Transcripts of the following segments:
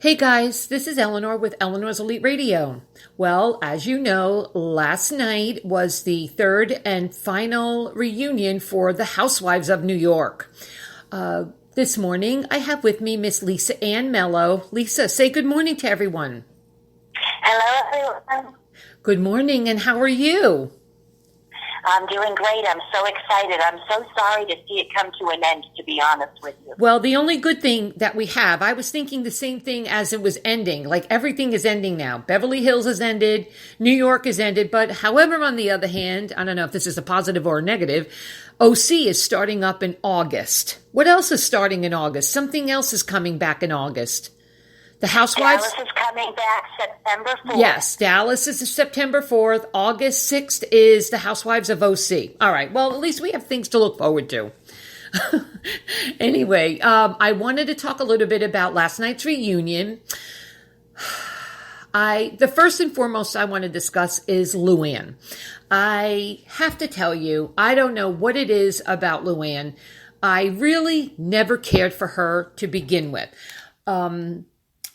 Hey guys, this is Eleanor with Eleanor's Elite Radio. Well, as you know, last night was the third and final reunion for the Housewives of New York. This morning, I have with me Miss Lisa Ann Mello. Lisa, say good morning to everyone. Hello, everyone. Good morning, and how are you? I'm doing great. I'm so excited. I'm so sorry to see it come to an end, to be honest with you. Well, the only good thing that we have, I was thinking the same thing as it was ending. Like everything is ending now. Beverly Hills has ended. New York has ended. But however, on the other hand, I don't know if this is a positive or a negative, OC is starting up in August. What else is starting in August? Something else is coming back in August. The Housewives? Dallas is coming back September 4th. Yes, Dallas is September 4th. August 6th is the Housewives of OC. All right, well, at least we have things to look forward to. Anyway, I wanted to talk a little bit about last night's reunion. The first and foremost I want to discuss is Luann. I have to tell you, I don't know what it is about Luann. I really never cared for her to begin with.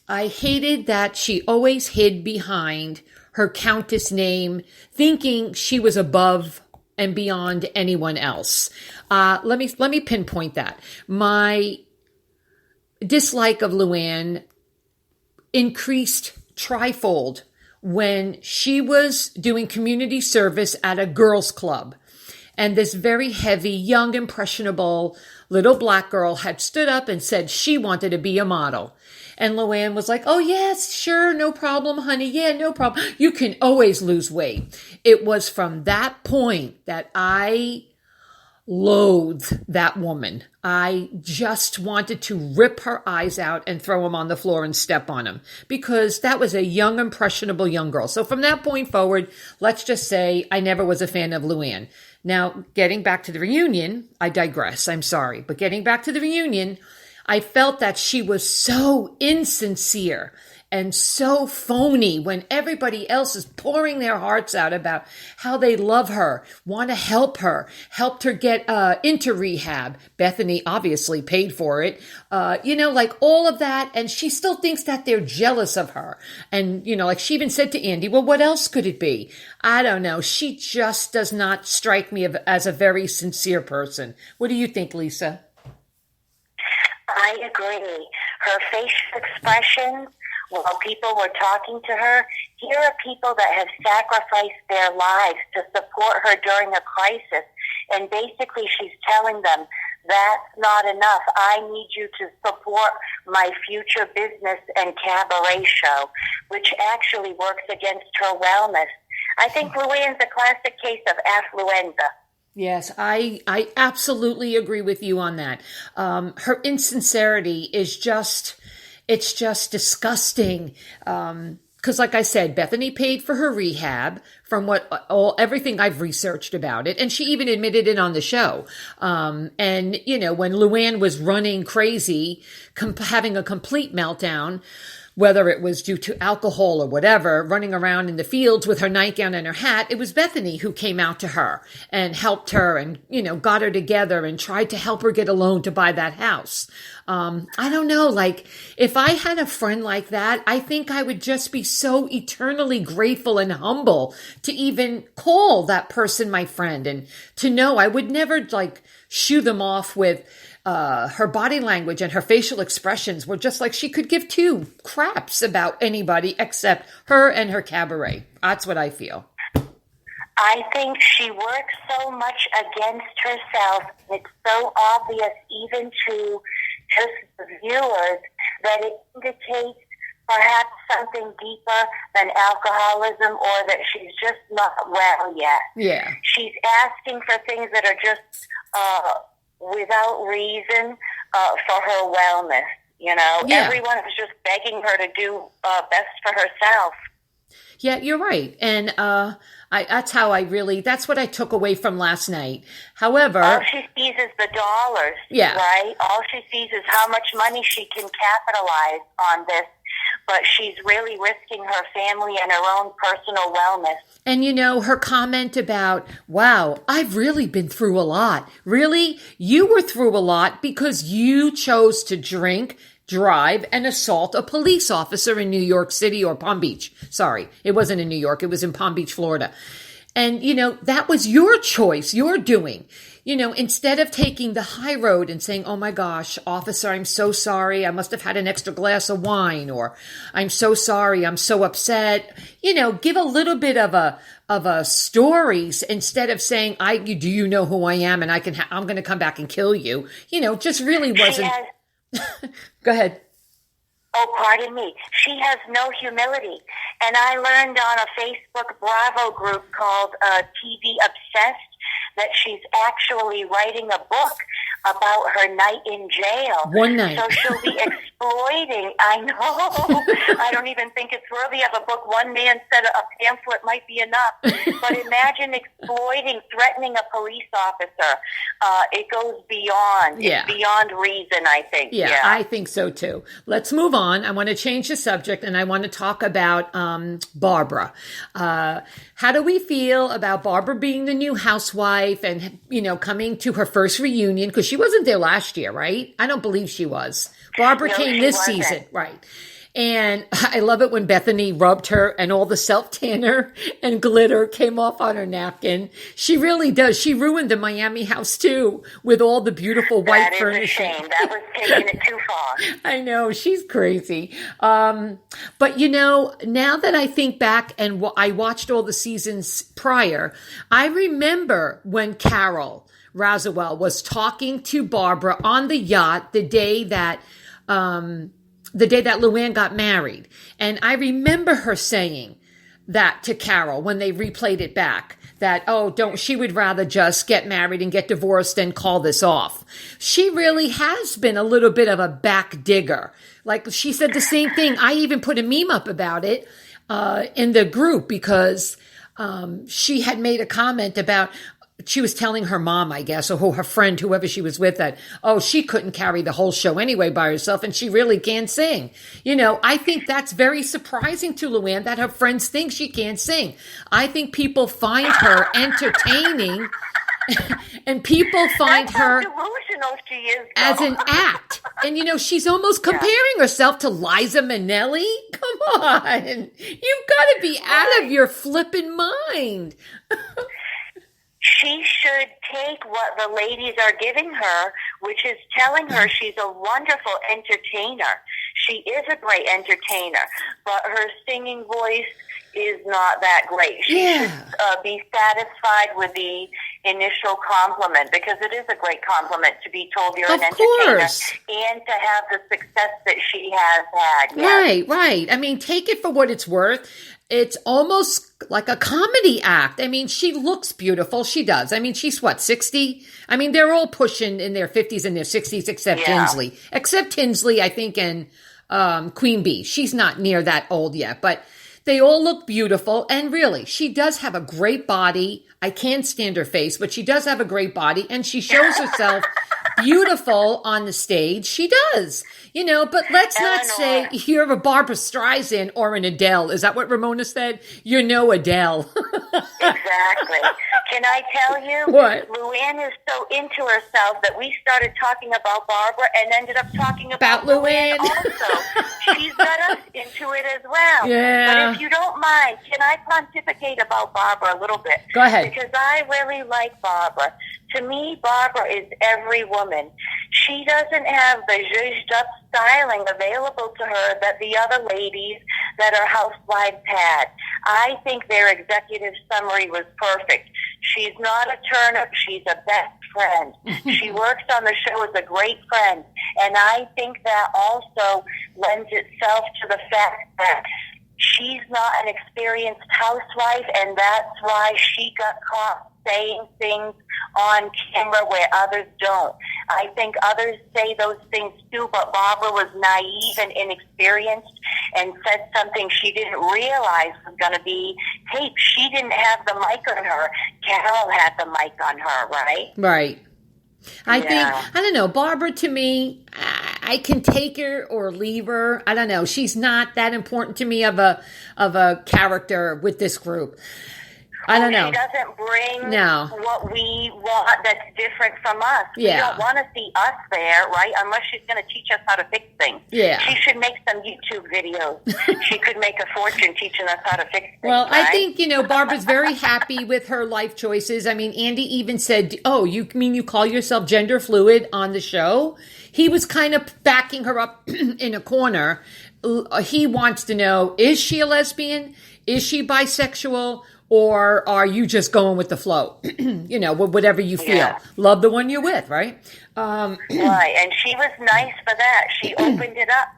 I hated that she always hid behind her countess name, thinking she was above and beyond anyone else. Let me pinpoint that. My dislike of Luann increased trifold when she was doing community service at a girls' club. And this very heavy, young, impressionable little black girl had stood up and said she wanted to be a model. And Luann was like, oh, yes, sure, no problem, honey. Yeah, no problem. You can always lose weight. It was from that point that I loathed that woman. I just wanted to rip her eyes out and throw them on the floor and step on them because that was a young, impressionable young girl. So from that point forward, let's just say I never was a fan of Luann. Now, getting back to the reunion, I digress. I'm sorry. But getting back to the reunion, I felt that she was so insincere and so phony when everybody else is pouring their hearts out about how they love her, want to help her, helped her get into rehab. Bethany obviously paid for it. Like all of that. And she still thinks that they're jealous of her. And, like she even said to Andy, well, what else could it be? I don't know. She just does not strike me as a very sincere person. What do you think, Lisa? I agree. Her facial expressions while people were talking to her, here are people that have sacrificed their lives to support her during a crisis. And basically she's telling them, that's not enough. I need you to support my future business and cabaret show, which actually works against her wellness. I think Luann's a classic case of affluenza. Yes, I absolutely agree with you on that. Her insincerity is it's just disgusting. Because like I said, Bethany paid for her rehab from everything I've researched about it. And she even admitted it on the show. And when Luann was running crazy, having a complete meltdown, whether it was due to alcohol or whatever, running around in the fields with her nightgown and her hat, it was Bethany who came out to her and helped her and, got her together and tried to help her get a loan to buy that house. I don't know, if I had a friend like that, I think I would just be so eternally grateful and humble to even call that person my friend and to know I would never shoo them off with her body language and her facial expressions were just like she could give two craps about anybody except her and her cabaret. That's what I feel. I think she works so much against herself. It's so obvious even to just the viewers that it indicates perhaps something deeper than alcoholism or that she's just not well yet. Yeah. She's asking for things that are just without reason for her wellness. Yeah. Everyone is just begging her to do best for herself. Yeah, you're right. And that's what I took away from last night. However, all she sees is the dollars, yeah. Right? All she sees is how much money she can capitalize on this, but she's really risking her family and her own personal wellness. And her comment about, wow, I've really been through a lot. Really? You were through a lot because you chose to drink, drive and assault a police officer in New York City or Palm Beach. Sorry, it wasn't in New York. It was in Palm Beach, Florida. And, that was your choice, your doing. Instead of taking the high road and saying, oh my gosh, officer, I'm so sorry. I must have had an extra glass of wine, or I'm so sorry. I'm so upset. Give a little bit of a stories instead of saying, do you know who I am? And I'm going to come back and kill you. Just really wasn't. Go ahead. Oh, pardon me. She has no humility. And I learned on a Facebook Bravo group called TV Obsessed that she's actually writing a book about her night in jail. One night. So she'll be exploiting. I know. I don't even think it's worthy of a book. One man said a pamphlet might be enough. But imagine exploiting, threatening a police officer. It goes beyond. Yeah. It's beyond reason, I think. Yeah, I think so too. Let's move on. I want to change the subject, and I want to talk about Barbara. How do we feel about Barbara being the new housewife and, coming to her first reunion? Because she wasn't there last year, right? I don't believe she was. Barbara came this season, right? And I love it when Bethany rubbed her and all the self-tanner and glitter came off on her napkin. She really does. She ruined the Miami house too with all the beautiful white furnishing. That is a shame. That was taking it too far. I know. She's crazy. But now that I think back and I watched all the seasons prior, I remember when Carol Roswell was talking to Barbara on the yacht the day that Luann got married. And I remember her saying that to Carol when they replayed it back, that, she would rather just get married and get divorced than call this off. She really has been a little bit of a back digger. Like she said the same thing. I even put a meme up about it in the group because she had made a comment about, she was telling her mom, I guess, or her friend, whoever she was with, that, she couldn't carry the whole show anyway by herself, and she really can't sing. I think that's very surprising to Luann that her friends think she can't sing. I think people find her entertaining, and people find her delusional she is, as an act. And, she's almost comparing herself to Liza Minnelli. Come on. You've got to be out of your flippin' mind. She should take what the ladies are giving her, which is telling her she's a wonderful entertainer. She is a great entertainer, but her singing voice is not that great. She should be satisfied with the initial compliment, because it is a great compliment to be told you're an entertainer and to have the success that she has had. Yes. Right. I mean, take it for what it's worth. It's almost like a comedy act. I mean, she looks beautiful. She does. I mean, she's 60? I mean, they're all pushing in their 50s and their 60s except Tinsley. Except Tinsley, I think, and Queen Bee. She's not near that old yet, but they all look beautiful. And really, she does have a great body. I can't stand her face, but she does have a great body, and she shows herself beautiful on the stage. She does. But let's not say you're a Barbara Streisand or an Adele. Is that what Ramona said? You're no Adele. Exactly. Can I tell you? What? Luann is so into herself that we started talking about Barbara and ended up talking about Luann also. She's got us into it as well. Yeah. But if you don't mind, can I pontificate about Barbara a little bit? Go ahead. Because I really like Barbara. To me, Barbara is every woman. She doesn't have the zhuzhed up styling available to her that the other ladies that are housewives had. I think their executive summary was perfect. She's not a turnip. She's a best friend. She works on the show as a great friend. And I think that also lends itself to the fact that she's not an experienced housewife, and that's why she got caught saying things on camera where others don't. I think others say those things too, but Barbara was naive and inexperienced and said something she didn't realize was going to be taped. She didn't have the mic on her. Carol had the mic on her, right? Right. I think, I don't know, Barbara, to me, I can take her or leave her. I don't know. She's not that important to me of a character with this group. I don't know. She doesn't bring No. what we want that's different from us. Yeah. We don't want to see us there, right? Unless she's going to teach us how to fix things. Yeah. She should make some YouTube videos. She could make a fortune teaching us how to fix things. Well, right? I think, Barbara's very happy with her life choices. I mean, Andy even said, oh, you mean you call yourself gender fluid on the show? He was kind of backing her up in a corner. He wants to know, is she a lesbian? Is she bisexual? Or are you just going with the flow? Whatever you feel. Yeah. Love the one you're with, right? Right, and she was nice for that. She opened it up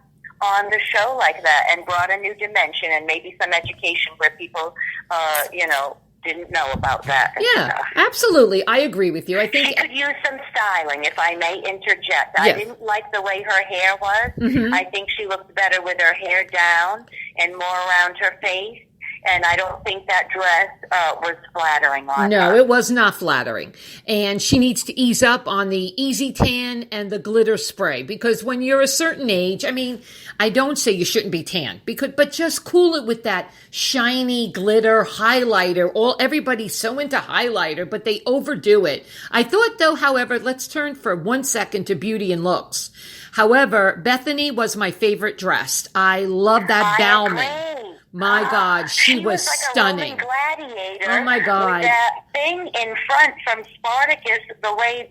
on the show like that and brought a new dimension and maybe some education where people, didn't know about that. Yeah, absolutely. I agree with you. I think she could use some styling, if I may interject. Yeah. I didn't like the way her hair was. Mm-hmm. I think she looked better with her hair down and more around her face. And I don't think that dress was flattering on her. No, it was not flattering. And she needs to ease up on the easy tan and the glitter spray. Because when you're a certain age, I mean, I don't say you shouldn't be tan, but just cool it with that shiny glitter highlighter. Everybody's so into highlighter, but they overdo it. I thought, though, however, let's turn for 1 second to beauty and looks. However, Bethany was my favorite dress. I love that Bauman. My God, she was like stunning. A Roman gladiator. Oh my God! With that thing in front from Spartacus, the way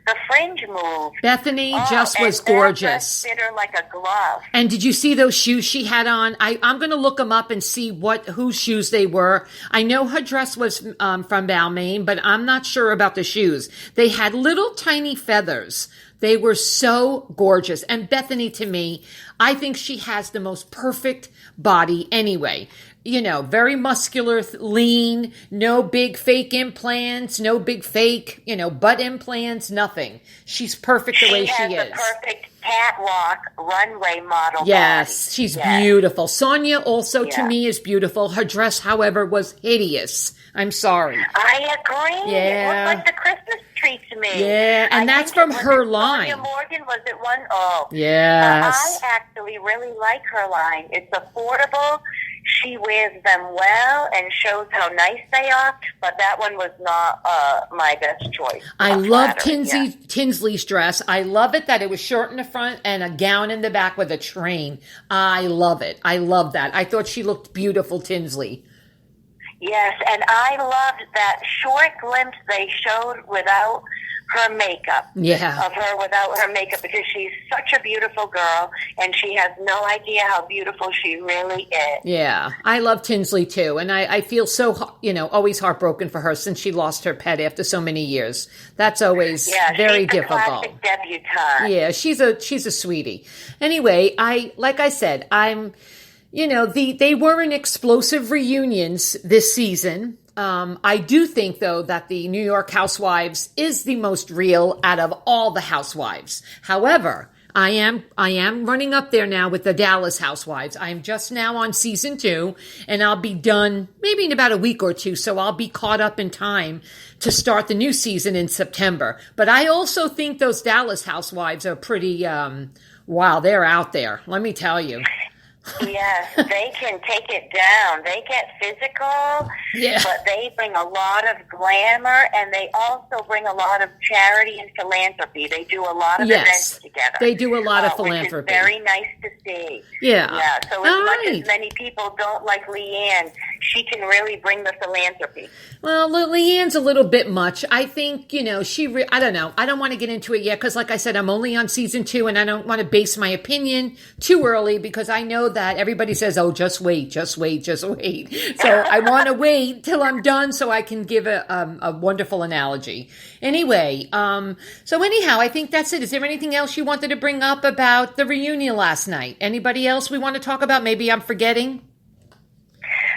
the fringe moved. Bethany just was gorgeous. That dress fit her like a glove. And did you see those shoes she had on? I'm going to look them up and see whose shoes they were. I know her dress was from Balmain, but I'm not sure about the shoes. They had little tiny feathers. They were so gorgeous. And Bethany, to me, I think she has the most perfect body anyway. Very muscular, lean, no big fake implants, no big fake, butt implants, nothing. She's perfect the way she is. She has the perfect catwalk, runway model Yes, body. She's beautiful. Sonia also, to me, is beautiful. Her dress, however, was hideous. I'm sorry. I agree. Yeah. It looked like the Christmas tree to me. Yeah, and that's from her line. Sonia Morgan, was it one? Oh. Yes. I actually really like her line. It's affordable. She wears them well and shows how nice they are, but that one was not my best choice. I love Tinsley's dress. I love it that it was short in the front and a gown in the back with a train. I love it. I love that. I thought she looked beautiful, Tinsley. Yes, and I loved that short glimpse they showed without her makeup. Yeah. Of her without her makeup, because she's such a beautiful girl and she has no idea how beautiful she really is. Yeah. I love Tinsley too. And I feel so, always heartbroken for her since she lost her pet after so many years. That's always very difficult. Classic debutante. Yeah, she's a sweetie. Anyway, like I said, they weren't explosive reunions this season. I do think, though, that the New York Housewives is the most real out of all the Housewives. However, I am running up there now with the Dallas Housewives. I am just now on season 2, and I'll be done maybe in about a week or two, so I'll be caught up in time to start the new season in September. But I also think those Dallas Housewives are pretty, wow, they're out there, let me tell you. Yes, they can take it down. They get physical, but they bring a lot of glamour, and they also bring a lot of charity and philanthropy. They do a lot of events together. They do a lot of philanthropy. Which is very nice to see. Yeah. Yeah, so as much as many people don't like Leanne, she can really bring the philanthropy. Well, Leanne's a little bit much. I think, I don't know. I don't want to get into it yet because, like I said, I'm only on season 2, and I don't want to base my opinion too early because I know that everybody says, oh, just wait. So I want to wait till I'm done so I can give a wonderful analogy. Anyway, so anyhow, I think that's it. Is there anything else you wanted to bring up about the reunion last night? Anybody else we want to talk about? Maybe I'm forgetting.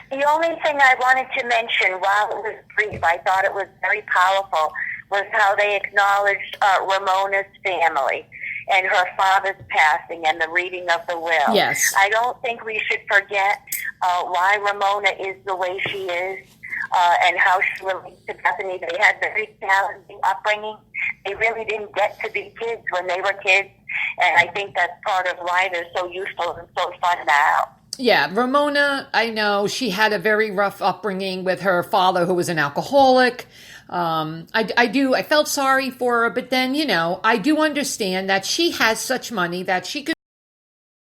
The only thing I wanted to mention, while it was brief, I thought it was very powerful, was how they acknowledged Ramona's family and her father's passing and the reading of the will. Yes. I don't think we should forget why Ramona is the way she is and how she relates to Bethany. They had very challenging upbringing. They really didn't get to be kids when they were kids, and I think that's part of why they're so useful and so fun now. Yeah, Ramona, I know she had a very rough upbringing with her father who was an alcoholic. I felt sorry for her, but then, I do understand that she has such money that she could